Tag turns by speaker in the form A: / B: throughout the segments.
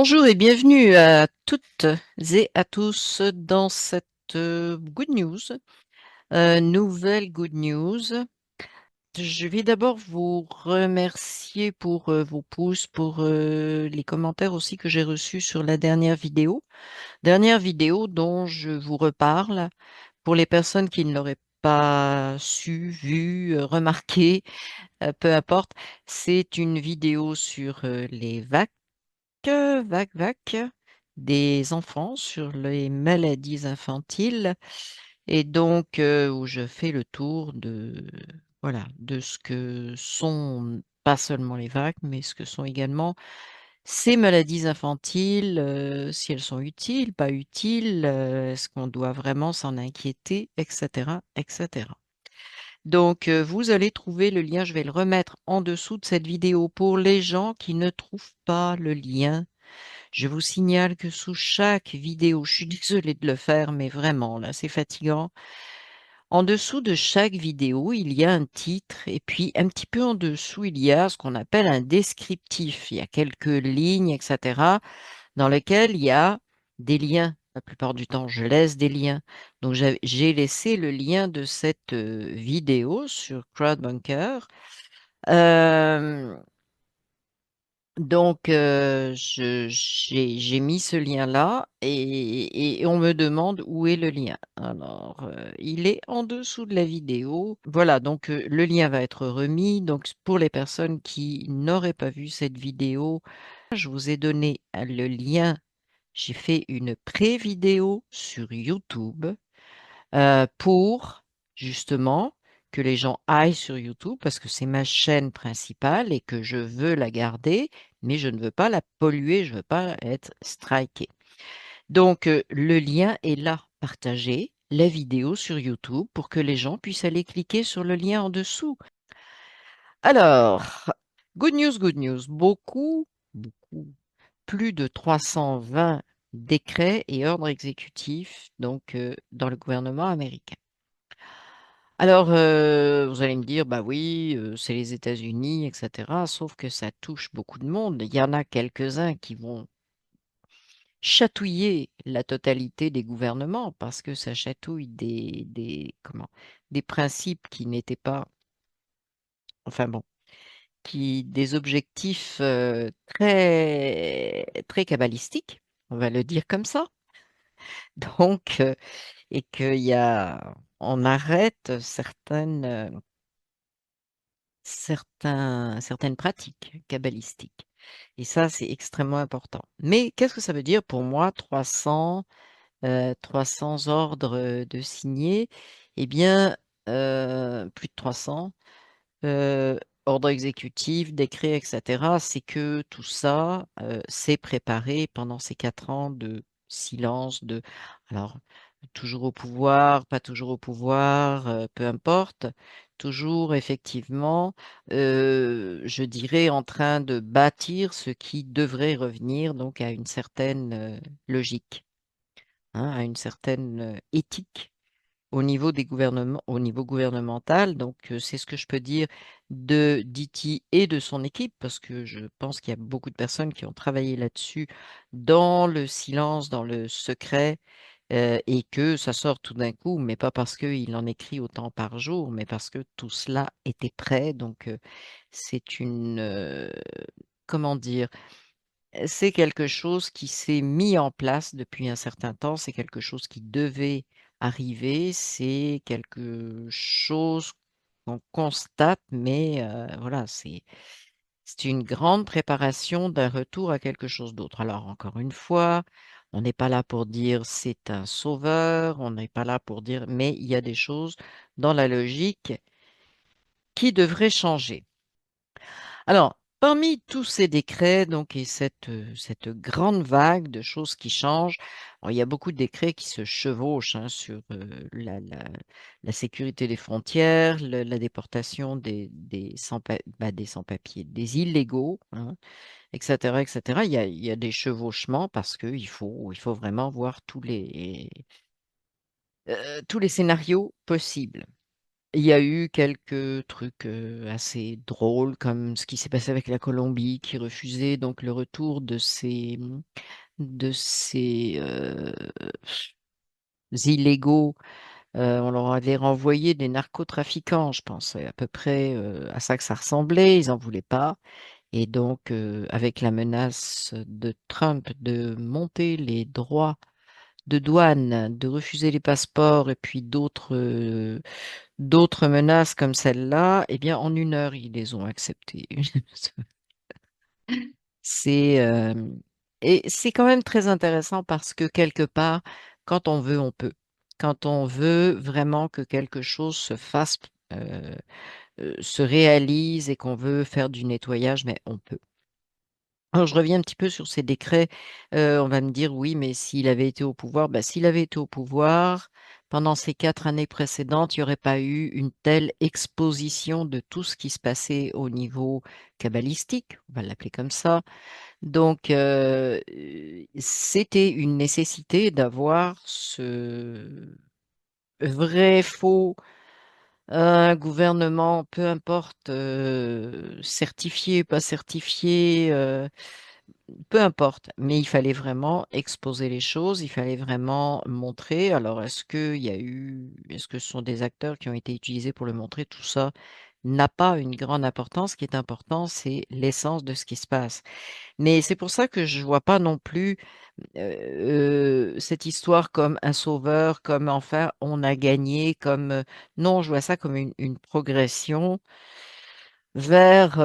A: Bonjour et bienvenue à toutes et à tous dans cette good news, nouvelle good news. Je vais d'abord vous remercier pour vos pouces, pour les commentaires aussi que j'ai reçus sur la dernière vidéo. Dernière vidéo dont je vous reparle pour les personnes qui ne l'auraient pas su, vu, remarqué, peu importe. C'est une vidéo sur les vac des enfants sur les maladies infantiles et donc où je fais le tour de voilà, de ce que sont pas seulement les VAC, mais ce que sont également ces maladies infantiles, si elles sont utiles, pas utiles, est-ce qu'on doit vraiment s'en inquiéter, et cetera, et cetera. Donc vous allez trouver le lien, je vais le remettre en dessous de cette vidéo pour les gens qui ne trouvent pas le lien. Je vous signale que sous chaque vidéo, je suis désolée de le faire, mais vraiment là, c'est fatigant. En dessous de chaque vidéo, il y a un titre et puis un petit peu en dessous, il y a ce qu'on appelle un descriptif. Il y a quelques lignes, et cetera, dans lesquelles il y a des liens. La plupart du temps, je laisse des liens. Donc j'ai laissé le lien de cette, vidéo sur CrowdBunker. Hem Donc j'ai mis ce lien-là et on me demande où est le lien. Alors, il est en dessous de la vidéo. Voilà, donc le lien va être remis. Donc pour les personnes qui n'auraient pas vu cette vidéo, je vous ai donné, le lien. J'ai fait une pré-vidéo sur YouTube pour justement que les gens aillent sur YouTube parce que c'est ma chaîne principale et que je veux la garder, mais je ne veux pas la polluer, je ne veux pas être striké. Donc le lien est là, partagez la vidéo sur YouTube pour que les gens puissent aller cliquer sur le lien en dessous. Alors, good news, beaucoup, plus de 320 décrets et ordres exécutifs donc dans le gouvernement américain. Alors, vous allez me dire: «Bah oui, c'est les États-Unis et cetera», sauf que ça touche beaucoup de monde. Il y en a quelques-uns qui vont chatouiller la totalité des gouvernements parce que ça chatouille des principes qui n'étaient pas enfin bon, qui des objectifs, très très cabalistiques, on va le dire comme ça. Donc et qu'il y a on arrête certaines pratiques kabbalistiques et ça, c'est extrêmement important. Mais qu'est-ce que ça veut dire pour moi 300 ordres, de signés? Eh bien, plus de 300, ordres exécutifs, décrets et cetera. C'est que tout ça, s'est préparé pendant ces 4 ans de silence, de alors toujours au pouvoir, pas toujours au pouvoir, peu importe, toujours effectivement, je dirais en train de bâtir ce qui devrait revenir donc à une certaine, logique, hein, à une certaine, éthique au niveau des gouvernements au niveau gouvernemental. Donc c'est ce que je peux dire de Diti et de son équipe, parce que je pense qu'il y a beaucoup de personnes qui ont travaillé là-dessus dans le silence, dans le secret. Et que ça sort tout d'un coup, mais pas parce qu'il en écrit autant par jour, mais parce que tout cela était prêt. Donc, c'est une, comment dire? C'est quelque chose qui s'est mis en place depuis un certain temps, c'est quelque chose qui devait arriver, c'est quelque chose qu'on constate, mais, voilà, c'est une grande préparation d'un retour à quelque chose d'autre. Alors encore une fois, on n'est pas là pour dire c'est un sauveur, on n'est pas là pour dire mais il y a des choses dans la logique qui devraient changer. Alors, parmi tous ces décrets donc et cette grande vague de choses qui changent, alors il y a beaucoup de décrets qui se chevauchent, hein, sur, la sécurité des frontières, la déportation des sans-papiers, des illégaux, hein, et cetera, et cetera. Il y a des chevauchements parce qu'il faut vraiment voir tous les scénarios possibles Il y a eu quelques trucs, assez drôles, comme ce qui s'est passé avec la Colombie, qui refusait donc le retour de ces illégaux. On leur avait renvoyé des narcotrafiquants, je pense, c'est à peu près, à ça que ça ressemblait. Ils en voulaient pas et donc avec la menace de Trump de monter les droits de douane, de refuser les passeports et puis d'autres menaces comme celle-là, eh bien, en 1 heure, ils les ont acceptées. C'est, et c'est quand même très intéressant parce que quelque part, quand on veut, on peut. Quand on veut vraiment que quelque chose se fasse, heu se réalise et qu'on veut faire du nettoyage, mais on peut. Alors je reviens un petit peu sur ces décrets, on va me dire: «Oui, mais s'il avait été au pouvoir», bah, s'il avait été au pouvoir, pendant ces 4 années précédentes, il y aurait pas eu une telle exposition de tout ce qui se passait au niveau kabbalistique, on va l'appeler comme ça. Donc c'était une nécessité d'avoir ce vrai faux, gouvernement, peu importe, certifié, pas certifié, peu importe, mais il fallait vraiment exposer les choses, il fallait vraiment montrer. Alors est-ce que ce sont des acteurs qui ont été utilisés pour le montrer? Tout ça n'a pas une grande importance. Ce qui est important, c'est l'essence de ce qui se passe. Mais c'est pour ça que je vois pas non plus, cette histoire comme un sauveur, comme enfin on a gagné, comme, non, je vois ça comme une progression vers,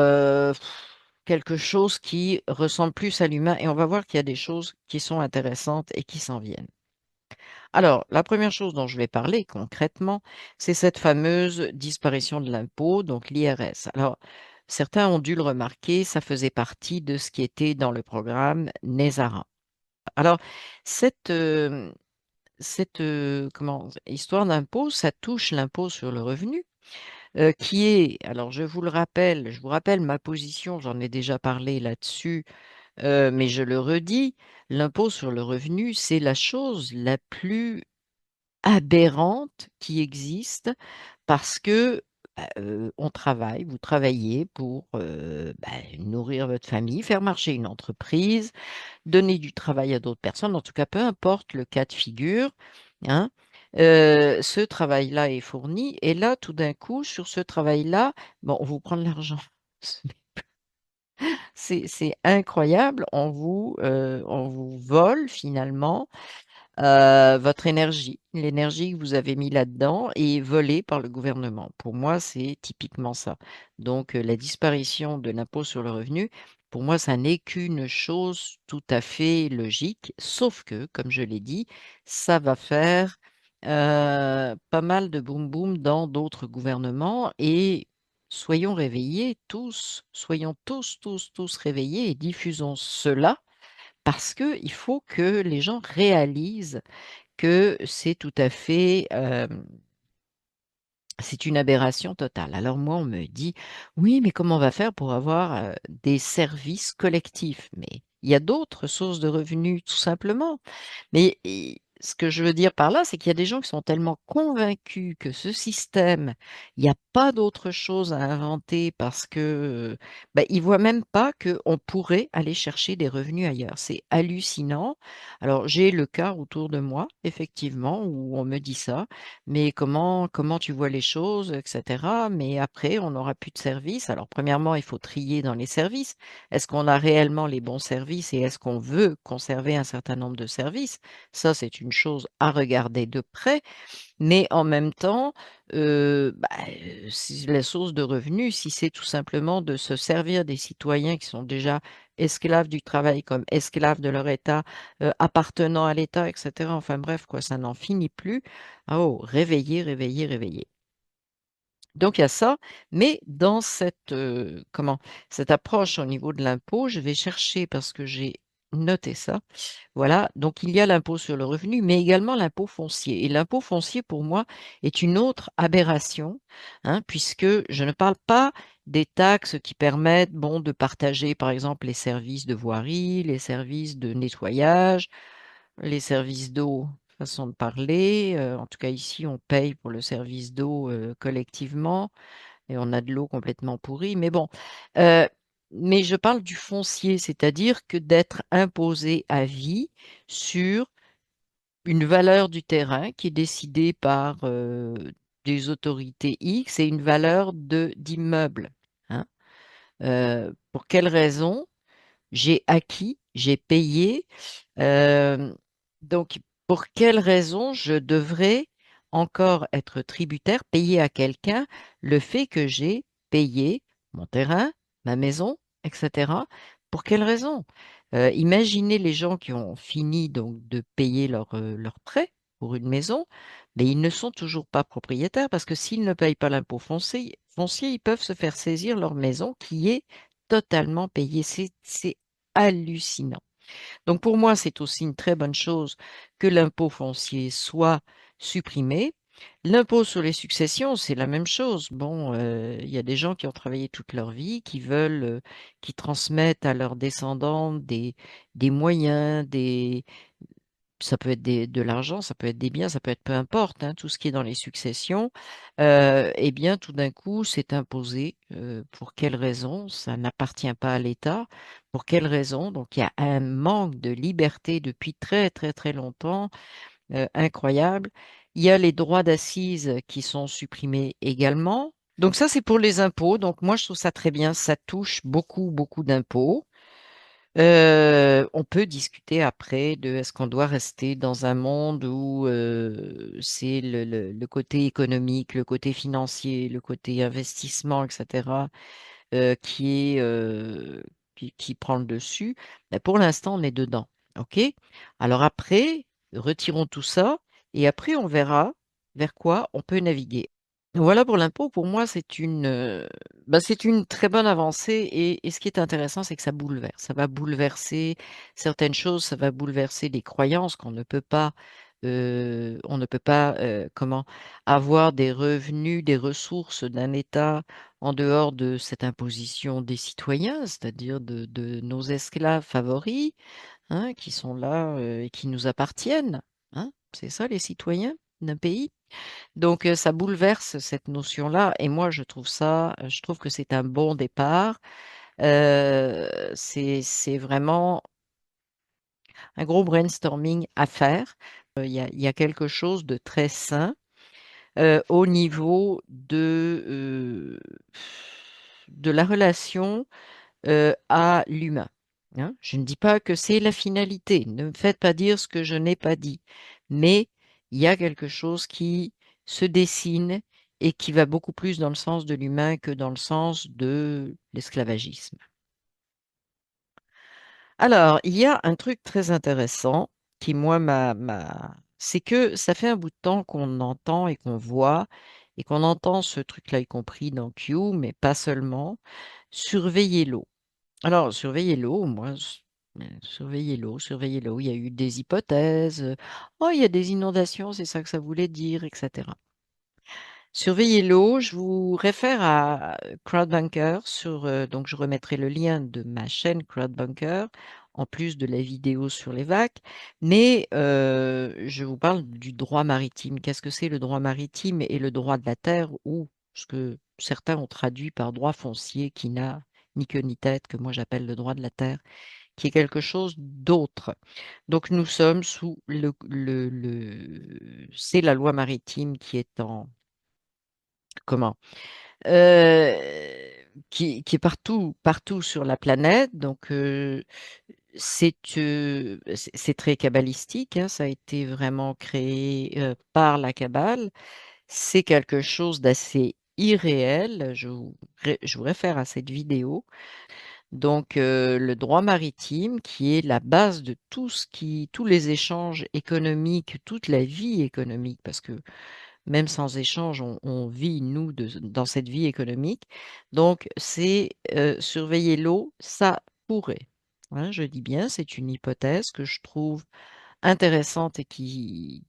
A: quelque chose qui ressemble plus à l'humain et on va voir qu'il y a des choses qui sont intéressantes et qui s'en viennent. Alors, la première chose dont je vais parler concrètement, c'est cette fameuse disparition de l'impôt, donc l'IRS. Alors, certains ont dû le remarquer, ça faisait partie de ce qui était dans le programme NESARA. Alors, cette, comment histoire d'impôt, ça touche l'impôt sur le revenu, qui est alors je vous rappelle ma position, j'en ai déjà parlé là-dessus, mais je le redis, l'impôt sur le revenu, c'est la chose la plus aberrante qui existe parce que, bah, on travaille, vous travaillez pour, bah, nourrir votre famille, faire marcher une entreprise, donner du travail à d'autres personnes, en tout cas, peu importe le cas de figure, hein, ce travail-là est fourni et là, tout d'un coup, sur ce travail-là, bon, on vous prend de l'argent. C'est incroyable, on vous vole finalement, votre énergie. L'énergie que vous avez mis là-dedans est volée par le gouvernement. Pour moi, c'est typiquement ça. Donc, la disparition de l'impôt sur le revenu, pour moi, ça n'est qu'une chose tout à fait logique, sauf que, comme je l'ai dit, ça va faire, pas mal de boum boum dans d'autres gouvernements et soyons réveillés tous, soyons tous, tous, tous réveillés et diffusons cela parce qu'il faut que les gens réalisent que c'est tout à fait, c'est une aberration totale. Alors moi, on me dit: «Oui, mais comment on va faire pour avoir, des services collectifs?» Mais il y a d'autres sources de revenus, tout simplement. Mais ce que je veux dire par là, c'est qu'il y a des gens qui sont tellement convaincus que ce système, il y a pas d'autre chose à inventer parce que, bah, ils voient même pas qu'on pourrait aller chercher des revenus ailleurs. C'est hallucinant. Alors j'ai le cas autour de moi, effectivement, où on me dit ça: «Mais comment tu vois les choses?» et cetera. «Mais après, on n'aura plus de services». Alors premièrement, il faut trier dans les services. Est-ce qu'on a réellement les bons services et est-ce qu'on veut conserver un certain nombre de services? Ça, c'est une chose à regarder de près, mais en même temps, bah, si la source de revenus, si c'est tout simplement de se servir des citoyens qui sont déjà esclaves du travail, comme esclaves de leur État, appartenant à l'État et cetera, enfin bref quoi, ça n'en finit plus. Ah oh, réveillez, réveillez, réveillez. Donc il y a ça, mais dans cette approche au niveau de l'impôt, je vais chercher parce que j'ai noté ça. Voilà, donc il y a l'impôt sur le revenu, mais également l'impôt foncier et l'impôt foncier pour moi est une autre aberration, hein, puisque je ne parle pas des taxes qui permettent, bon, de partager par exemple les services de voirie, les services de nettoyage, les services d'eau. façon de parler. En tout cas, ici, on paye pour le service d'eau collectivement et on a de l'eau complètement pourrie. Mais bon, euh, mais je parle du foncier, c'est-à-dire que d'être imposé à vie sur une valeur du terrain qui est décidée par des autorités X et une valeur d'immeuble. Hein. Pour quelle raison j'ai acquis, j'ai payé donc, pour quelle raison je devrais encore être tributaire, payer à quelqu'un le fait que j'ai payé mon terrain, ma maison, etc. Pour quelle raison? Imaginez les gens qui ont fini donc de payer leur prêt pour une maison, mais ils ne sont toujours pas propriétaires parce que s'ils ne payent pas l'impôt foncier, ils peuvent se faire saisir leur maison qui est totalement payée. C'est hallucinant. Donc pour moi, c'est aussi une très bonne chose que l'impôt foncier soit supprimé. L'impôt sur les successions, c'est la même chose. Bon, il y a des gens qui ont travaillé toute leur vie, qui veulent, qui transmettent à leurs descendants des moyens, ça peut être de l'argent, ça peut être des biens, ça peut être peu importe, hein, tout ce qui est dans les successions, eh bien, tout d'un coup, c'est imposé. Pour quelle raison? Ça n'appartient pas à l'État. Pour quelle raison? Donc, il y a un manque de liberté depuis très, très, très longtemps, incroyable. Il y a les droits d'assises qui sont supprimés également. Donc, ça, c'est pour les impôts. Donc, moi, je trouve ça très bien. Ça touche beaucoup, beaucoup d'impôts. On peut discuter après de est-ce qu'on doit rester dans un monde où c'est le côté économique, le côté financier, le côté investissement, etc., qui prend le dessus. Mais pour l'instant, on est dedans. OK? Alors après, retirons tout ça et après, on verra vers quoi on peut naviguer. Voilà pour l'impôt. Pour moi, c'est une très bonne avancée. Et ce qui est intéressant, c'est que ça bouleverse. Ça va bouleverser certaines choses. Ça va bouleverser des croyances on ne peut pas, comment, avoir des revenus, des ressources d'un État en dehors de cette imposition des citoyens, c'est-à-dire de nos esclaves favoris, hein, qui sont là et qui nous appartiennent. Hein. C'est ça, les citoyens d'un pays. Donc, ça bouleverse cette notion-là et moi, je trouve que c'est un bon départ. C'est vraiment un gros brainstorming à faire. Il y a quelque chose de très sain au niveau de la relation à l'humain. Hein. Je ne dis pas que c'est la finalité. Ne me faites pas dire ce que je n'ai pas dit. Mais il y a quelque chose qui se dessine et qui va beaucoup plus dans le sens de l'humain que dans le sens de l'esclavagisme. Alors, il y a un truc très intéressant qui, moi, c'est que ça fait un bout de temps qu'on entend et qu'on voit et qu'on entend ce truc-là, y compris dans Q, mais pas seulement, surveiller l'eau. Alors, surveiller l'eau, surveiller l'eau. Il y a eu des hypothèses. Oh, il y a des inondations, c'est ça que ça voulait dire, etc. Surveiller l'eau, je vous réfère à CrowdBunker donc je remettrai le lien de ma chaîne CrowdBunker en plus de la vidéo sur les vagues, mais je vous parle du droit maritime. Qu'est-ce que c'est le droit maritime et le droit de la terre ou ce que certains ont traduit par droit foncier qui n'a ni queue ni tête, que moi j'appelle le droit de la terre, qui est quelque chose d'autre. Donc nous sommes sous c'est la loi maritime qui est en comment euh, qui est partout, partout sur la planète. Donc, c'est très kabbalistique. Hein, ça a été vraiment créé par la Kabbale. C'est quelque chose d'assez irréel. Je vous réfère à cette vidéo. Donc, le droit maritime, qui est la base de tous les échanges économiques, toute la vie économique, parce que même sans échange, on vit, nous, dans cette vie économique. Donc, c'est surveiller l'eau, ça pourrait. Hein, je dis bien, c'est une hypothèse que je trouve intéressante et qui,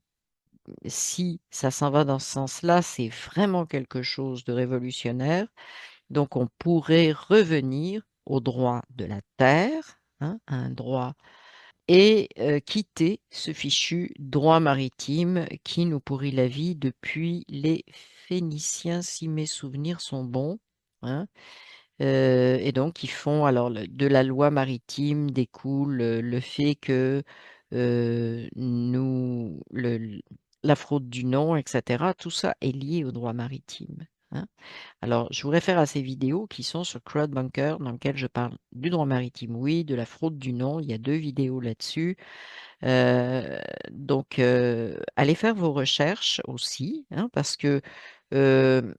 A: si ça s'en va dans ce sens-là, c'est vraiment quelque chose de révolutionnaire. Donc, on pourrait revenir au droit de la terre, hein, un droit et quitter ce fichu droit maritime qui nous pourrit la vie depuis les Phéniciens, si mes souvenirs sont bons, hein. Et donc ils font alors de la loi maritime découle, le fait que, nous la fraude du nom et cetera, tout ça est lié au droit maritime, hein. Alors je vous réfère à ces vidéos qui sont sur CrowdBunker dans lesquelles je parle du droit maritime, oui, de la fraude du nom. Il y a 2 vidéos là-dessus. Heu, donc allez faire vos recherches aussi, hein, parce que, hem,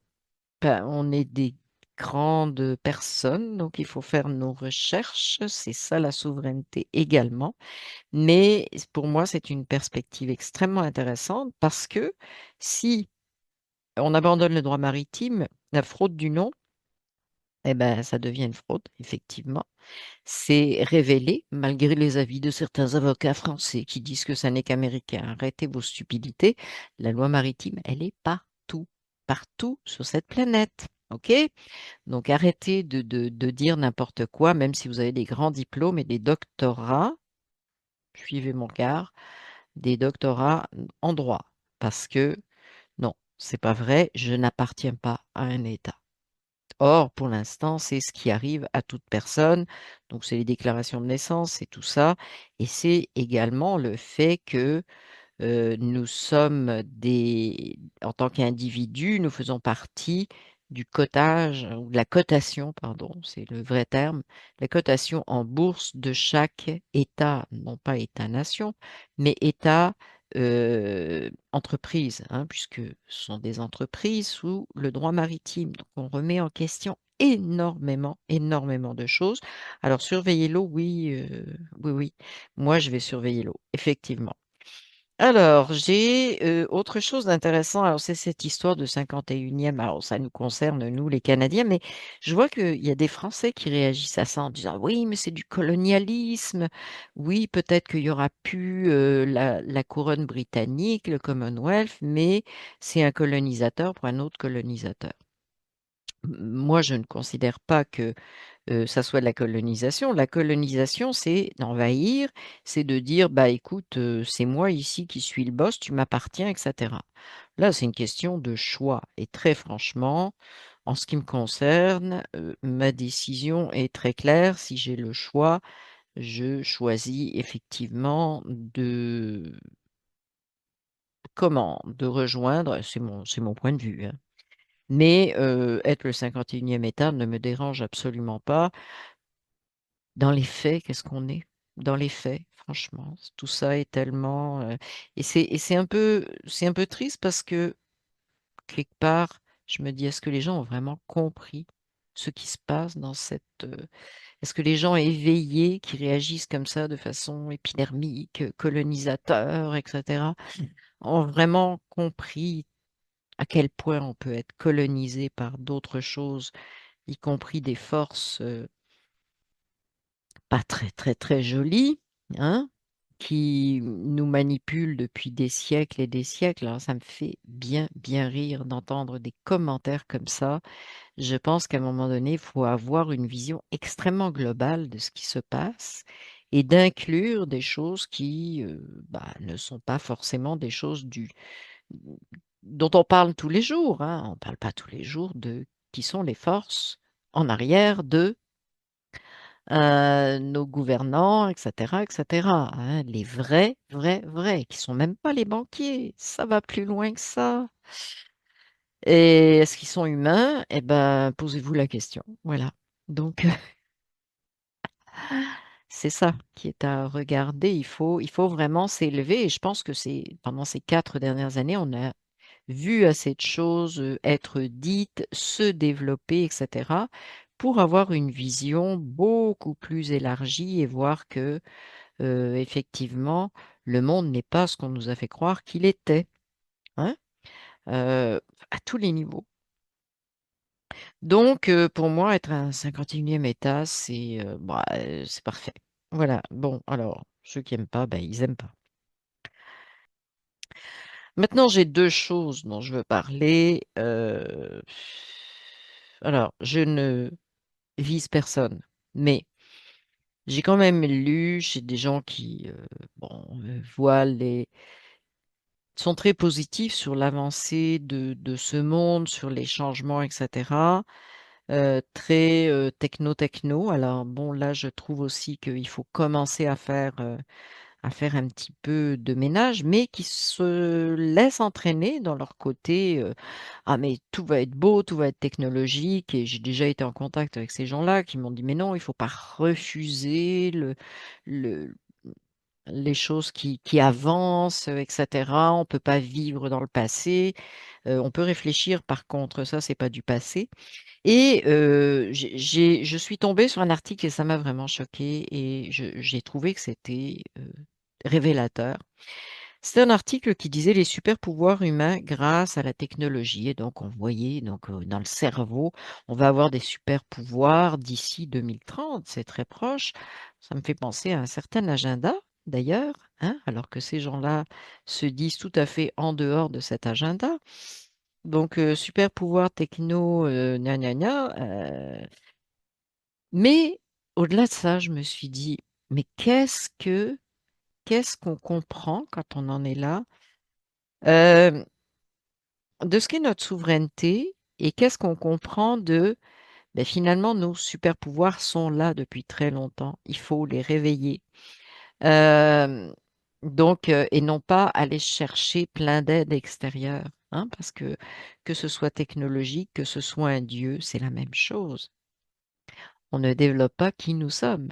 A: bah, on est des grandes personnes, donc il faut faire nos recherches. C'est ça la souveraineté également. Mais pour moi, c'est une perspective extrêmement intéressante parce que si on abandonne le droit maritime, la fraude du nom, eh ben, ça devient une fraude, effectivement. C'est révélé, malgré les avis de certains avocats français qui disent que ça n'est qu'américain. Arrêtez vos stupidités. La loi maritime, elle est partout, partout sur cette planète. OK? Donc arrêtez de dire n'importe quoi, même si vous avez des grands diplômes et des doctorats, suivez mon quart, des doctorats en droit. Parce que non, c'est pas vrai, je n'appartiens pas à un État. Or, pour l'instant, c'est ce qui arrive à toute personne. Donc, c'est les déclarations de naissance, c'est tout ça. Et c'est également le fait que nous sommes en tant qu'individus, nous faisons partie du cotage ou de la cotation, pardon, c'est le vrai terme, la cotation en bourse de chaque État, non pas État-nation, mais État, entreprise, hein, puisque ce sont des entreprises sous le droit maritime. Donc on remet en question énormément, énormément de choses. Alors surveiller l'eau, oui, oui, oui. Moi, je vais surveiller l'eau, effectivement. Alors, j'ai, autre chose d'intéressant, alors c'est cette histoire de 51e, alors ça nous concerne nous les Canadiens, mais je vois qu'il y a des Français qui réagissent à ça en disant: «Oui, mais c'est du colonialisme. Oui, peut-être qu'il y aura plus, la couronne britannique, le Commonwealth, mais c'est un colonisateur pour un autre colonisateur». Moi, je ne considère pas que ça soit de la colonisation. La colonisation, c'est d'envahir, c'est de dire: «Bah, écoute, c'est moi ici qui suis le boss, tu m'appartiens» et cetera. Là, c'est une question de choix et très franchement, en ce qui me concerne, ma décision est très claire. Si j'ai le choix, je choisis effectivement de rejoindre, c'est mon point de vue, hein, mais être le 51e État ne me dérange absolument pas. Dans les faits, qu'est-ce qu'on est? Dans les faits, franchement, tout ça est tellement, c'est un peu triste parce que, quelque part, je me dis: «Est-ce que les gens ont vraiment compris ce qui se passe dans est-ce que les gens éveillés qui réagissent comme ça de façon épidermique, colonisateur et cetera, ont vraiment compris à quel point on peut être colonisé par d'autres choses, y compris des forces, pas très, très, très joli, hein, qui nous manipule depuis des siècles et des siècles. Alors ça me fait bien, bien rire d'entendre des commentaires comme ça. Je pense qu'à un moment donné, il faut avoir une vision extrêmement globale de ce qui se passe et d'inclure des choses qui, bah, ne sont pas forcément des choses dont on parle tous les jours, hein. On ne parle pas tous les jours de qui sont les forces en arrière de nos gouvernants et cetera, hein, les vrais, vrais, vrais, qui sont même pas les banquiers, ça va plus loin que ça. Et est-ce qu'ils sont humains? Eh ben, posez-vous la question, voilà. Donc c'est ça qui est à regarder. Il faut vraiment s'élever et je pense que c'est pendant ces 4 dernières années, on a vu assez de choses, être dites, se développer et cetera, pour avoir une vision beaucoup plus élargie et voir que effectivement, le monde n'est pas ce qu'on nous a fait croire qu'il était, hein, à tous les niveaux. Donc pour moi, être un 51e état, c'est, bah, c'est parfait. Voilà, bon, alors, ceux qui aiment pas, bah, ils aiment pas. Maintenant, j'ai 2 choses dont je veux parler, alors, je ne vise personne, mais J'ai quand même lu chez des gens qui bon, voient sont très positifs sur l'avancée de ce monde, sur les changements, etc. Très techno-techno. Alors bon, là, je trouve aussi qu'il faut commencer à faire un petit peu de ménage, mais qui se laissent entraîner dans leur côté. Ah, mais tout va être beau, tout va être technologique. Et j'ai déjà été en contact avec ces gens-là qui m'ont dit, mais non, il faut pas refuser le, les choses qui avancent, etc. On peut pas vivre dans le passé. On peut réfléchir, par contre, ça, c'est pas du passé. Et je suis tombée sur un article et ça m'a vraiment choquée et j'ai trouvé que c'était révélateur. C'était un article qui disait les super pouvoirs humains grâce à la technologie. Et donc, on voyait donc, dans le cerveau, on va avoir des super pouvoirs d'ici 2030, c'est très proche. Ça me fait penser à un certain agenda, d'ailleurs, hein, alors que ces gens-là se disent tout à fait en dehors de cet agenda. Donc, super pouvoir techno, gna gna gna. Mais au-delà de ça, je me suis dit, mais qu'est-ce qu'on comprend quand on en est là? euh, de ce qu'est notre souveraineté et qu'est-ce qu'on comprend de, ben, finalement, nos super pouvoirs sont là depuis très longtemps. Il faut les réveiller. Euh, donc, et non pas aller chercher plein d'aides extérieures, hein, parce que ce soit technologique, que ce soit un dieu, c'est la même chose. On ne développe pas qui nous sommes.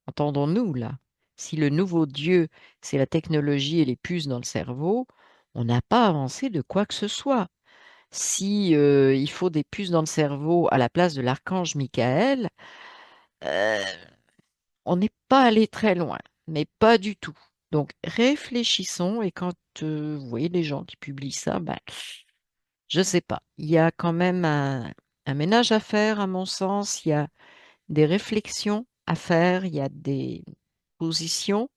A: Entendons-nous là? Si le nouveau dieu, c'est la technologie et les puces dans le cerveau, on n'a pas avancé de quoi que ce soit. Si il faut des puces dans le cerveau à la place de l'archange Michael, euh, on n'est pas allé très loin, mais pas du tout. Donc réfléchissons et quand vous voyez des gens qui publient ça, ben, je sais pas. Il y a quand même un ménage à faire, à mon sens. Il y a des réflexions à faire. Il y a des positions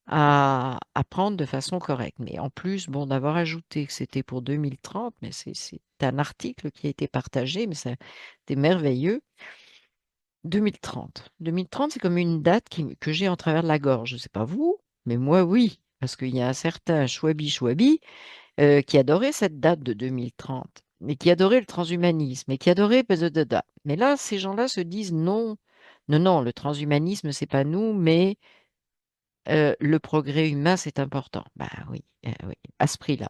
A: à prendre de façon correcte. Mais en plus, bon, d'avoir ajouté que c'était pour 2030, mais c'est un article qui a été partagé, mais c'était merveilleux. 2030. 2030, c'est comme une date que j'ai en travers de la gorge. Je ne sais pas vous, mais moi, oui. Parce qu'il y a un certain Chouabi Chouabi qui adorait cette date de 2030, mais qui adorait le transhumanisme, et qui adorait... Mais là, ces gens-là se disent non, non, non, le transhumanisme, c'est pas nous, mais le progrès humain, c'est important. Bah oui, oui, à ce prix-là.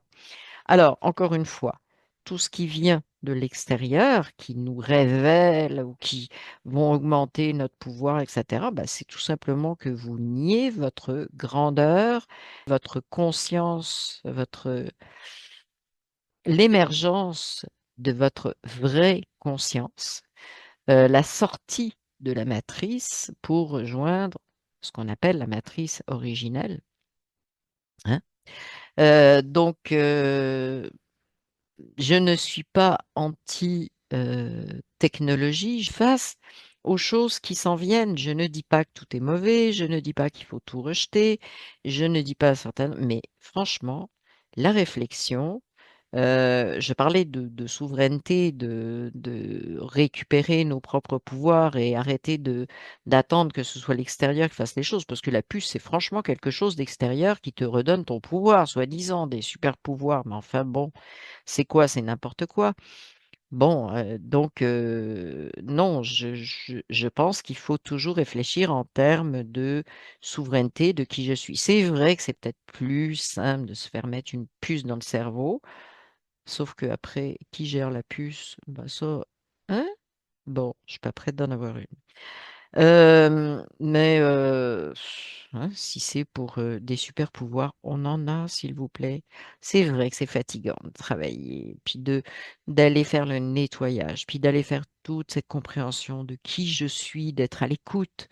A: Alors, encore une fois, tout ce qui vient de l'extérieur, qui nous révèle ou qui vont augmenter notre pouvoir, etc., bah, c'est tout simplement que vous niez votre grandeur, votre conscience, l'émergence de votre vraie conscience, la sortie de la matrice pour rejoindre ce qu'on appelle la matrice originelle, hein. Donc, je ne suis pas anti-technologie. Face aux choses qui s'en viennent, je ne dis pas que tout est mauvais, je ne dis pas qu'il faut tout rejeter, je ne dis pas certaines, mais franchement, la réflexion, je parlais de souveraineté, de récupérer nos propres pouvoirs et arrêter d'attendre que ce soit l'extérieur qui fasse les choses, parce que la puce, c'est franchement quelque chose d'extérieur qui te redonne ton pouvoir, soi-disant des super pouvoirs, mais enfin bon, c'est quoi? C'est n'importe quoi. Bon, donc non, je pense qu'il faut toujours réfléchir en termes de souveraineté, de qui je suis. C'est vrai que c'est peut-être plus simple de se faire mettre une puce dans le cerveau. Sauf que après, qui gère la puce? Bah ça, hein? Bon, je suis pas prête d'en avoir une. Mais hein, si c'est pour des super pouvoirs, on en a, s'il vous plaît. C'est vrai que c'est fatigant de travailler, puis d'aller faire le nettoyage, puis d'aller faire toute cette compréhension de qui je suis, d'être à l'écoute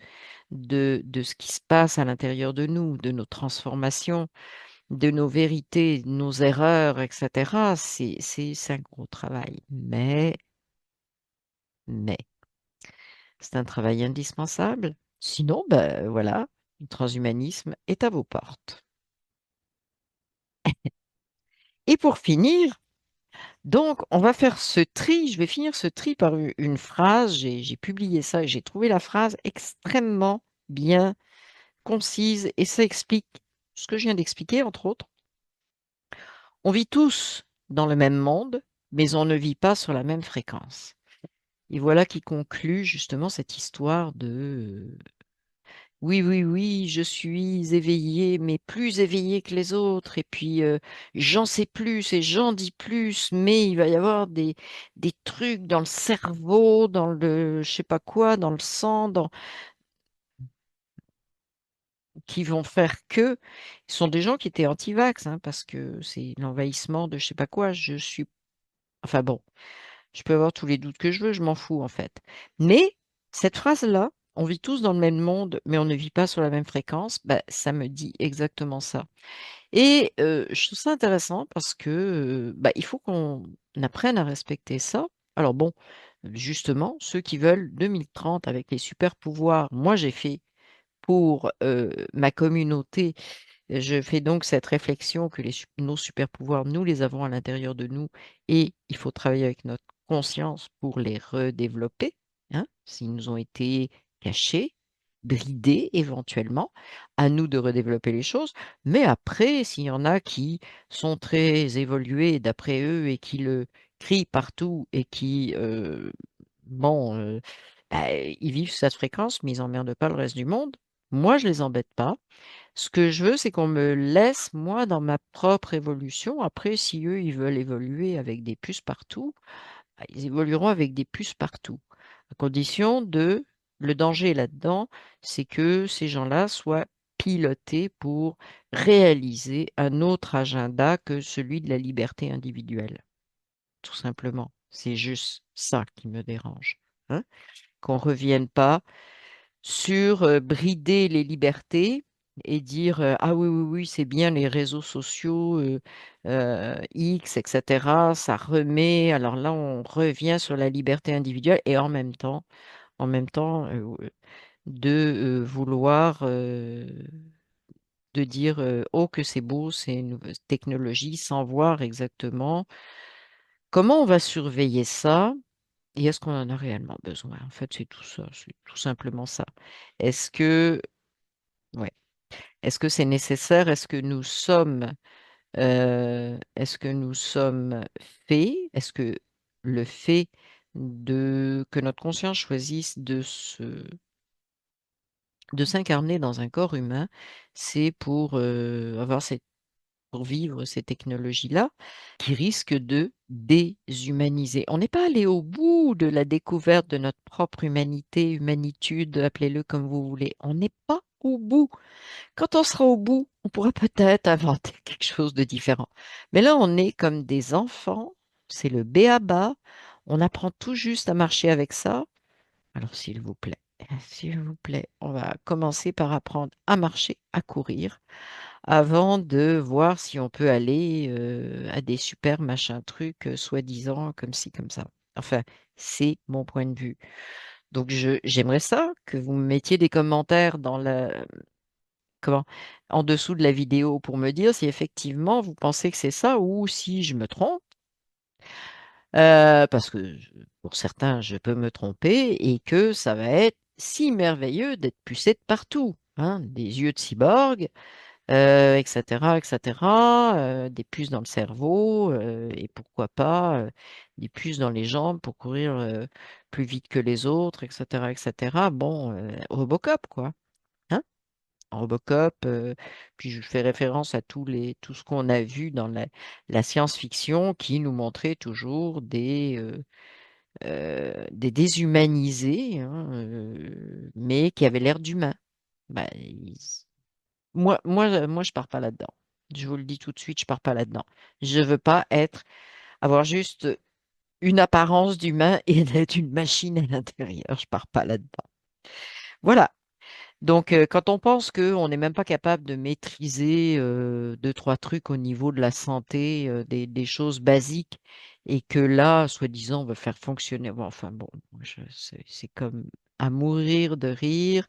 A: de ce qui se passe à l'intérieur de nous, de nos transformations, de nos vérités, de nos erreurs, etc. C'est un gros travail. Mais, c'est un travail indispensable. Sinon, ben voilà, le transhumanisme est à vos portes. Et pour finir, Donc, on va faire ce tri. Je vais finir ce tri par une phrase. J'ai publié ça et j'ai trouvé la phrase extrêmement bien concise et ça explique ce que je viens d'expliquer, entre autres. On vit tous dans le même monde, mais on ne vit pas sur la même fréquence. Et voilà qui conclut justement cette histoire de oui, oui, oui, je suis éveillé, mais plus éveillé que les autres. Et puis, j'en sais plus et j'en dis plus, mais il va y avoir des trucs dans le cerveau, dans le, je sais pas quoi, dans le sang, qui vont faire que, ce sont des gens qui étaient anti-vax, hein, parce que c'est l'envahissement de je sais pas quoi. Enfin bon, je peux avoir tous les doutes que je veux, je m'en fous en fait. Mais cette phrase-là, on vit tous dans le même monde, mais on ne vit pas sur la même fréquence, bah, ça me dit exactement ça. Et je trouve ça intéressant parce que bah, il faut qu'on apprenne à respecter ça. Alors bon, justement, ceux qui veulent 2030 avec les super pouvoirs, moi j'ai fait pour ma communauté je fais donc cette réflexion que nos super pouvoirs, nous les avons à l'intérieur de nous et il faut travailler avec notre conscience pour les redévelopper, hein, s'ils nous ont été cachés, bridés éventuellement, à nous de redévelopper les choses. Mais après, s'il y en a qui sont très évolués d'après eux et qui le crient partout et qui, bon, bah, ils vivent cette fréquence, mais ils n'emmerdent pas le reste du monde. Moi, je les embête pas. Ce que je veux, c'est qu'on me laisse, moi, dans ma propre évolution. Après, si eux, ils veulent évoluer avec des puces partout, bah, ils évolueront avec des puces partout. À condition de, le danger là-dedans, c'est que ces gens-là soient pilotés pour réaliser un autre agenda que celui de la liberté individuelle. Tout simplement. C'est juste ça qui me dérange. Hein. Qu'on ne revienne pas sur brider les libertés et dire ah oui, oui, oui, c'est bien les réseaux sociaux, X, etc. Ça remet, alors là, on revient sur la liberté individuelle et en même temps de vouloir de dire oh, que c'est beau, ces nouvelles technologies, sans voir exactement comment on va surveiller ça. Et est-ce qu'on en a réellement besoin? En fait, c'est tout ça, c'est tout simplement ça. Est-ce que, ouais. Est-ce que c'est nécessaire? Est-ce que nous sommes faits? Est-ce que le fait que notre conscience choisisse de s'incarner dans un corps humain, c'est pour vivre ces technologies-là qui risquent de déshumaniser. On n'est pas allé au bout de la découverte de notre propre humanité, humanitude, appelez-le comme vous voulez. On n'est pas au bout. Quand on sera au bout, on pourra peut-être inventer quelque chose de différent. Mais là, on est comme des enfants, c'est le b.a.-ba. On apprend tout juste à marcher avec ça. Alors, s'il vous plaît, on va commencer par apprendre à marcher, à courir, avant de voir si on peut aller à des super machins trucs, soi-disant, comme ci, comme ça. Enfin, c'est mon point de vue. Donc, j'aimerais ça que vous me mettiez des commentaires comment, en dessous de la vidéo pour me dire si effectivement vous pensez que c'est ça ou si je me trompe. Parce que pour certains, je peux me tromper et que ça va être si merveilleux d'être pucé de partout, hein, des yeux de cyborg, etc., etc., des puces dans le cerveau et pourquoi pas des puces dans les jambes pour courir plus vite que les autres, etc., etc. Bon, Robocop, quoi. Hein. Robocop, puis je fais référence à tout ce qu'on a vu dans la science-fiction qui nous montrait toujours des déshumanisés, hein, mais qui avaient l'air d'humains. Bah, moi, je pars pas là-dedans. Je vous le dis tout de suite, je pars pas là-dedans. Je veux pas avoir juste une apparence d'humain et d'être une machine à l'intérieur. Je pars pas là-dedans. Voilà. Donc, quand on pense qu'on n'est même pas capable de maîtriser deux, trois trucs au niveau de la santé, des choses basiques, et que là, soi-disant, on va faire fonctionner. Bon, enfin bon, c'est comme à mourir de rire.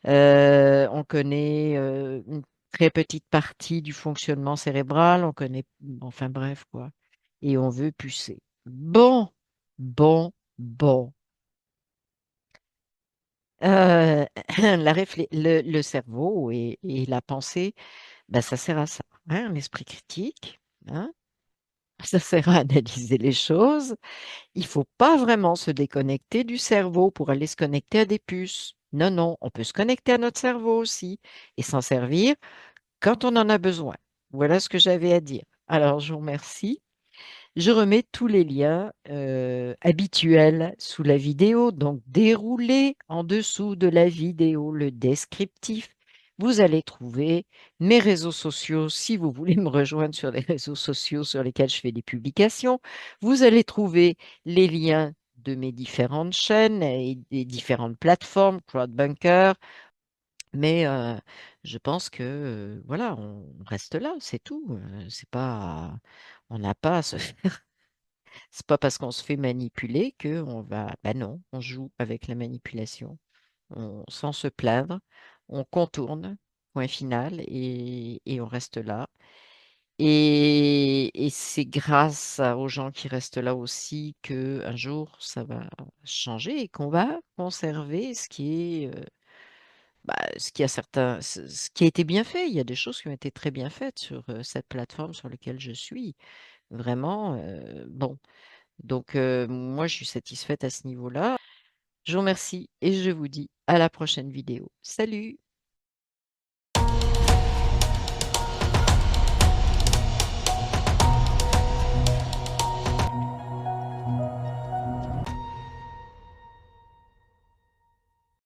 A: On connaît une très petite partie du fonctionnement cérébral, on connaît, enfin bref, quoi. et on veut pucer. Bon, bon, bon. Euh, le cerveau et la pensée, ben, ça sert à ça, hein, l'esprit critique, hein, ça sert à analyser les choses. Il faut pas vraiment se déconnecter du cerveau pour aller se connecter à des puces. Non, non, on peut se connecter à notre cerveau aussi et s'en servir quand on en a besoin. Voilà ce que j'avais à dire. Alors, je vous remercie. Je remets tous les liens habituels sous la vidéo, donc déroulez en dessous de la vidéo le descriptif. Vous allez trouver mes réseaux sociaux si vous voulez me rejoindre sur les réseaux sociaux sur lesquels je fais des publications. Vous allez trouver les liens de mes différentes chaînes et des différentes plateformes, Crowdbunker, mais je pense que voilà, on reste là, c'est tout. C'est pas, on n'a pas à se c'est pas parce qu'on se fait manipuler que on va. Ben non, on joue avec la manipulation. Sans se plaindre, on contourne, point final, et on reste là. Et c'est grâce aux gens qui restent là aussi que un jour ça va changer et qu'on va conserver ce qui a ce qui a été bien fait. Il y a des choses qui ont été très bien faites sur cette plateforme sur laquelle je suis. Vraiment, bon. Donc, moi, je suis satisfaite à ce niveau-là. Je vous remercie et je vous dis à la prochaine vidéo. Salut!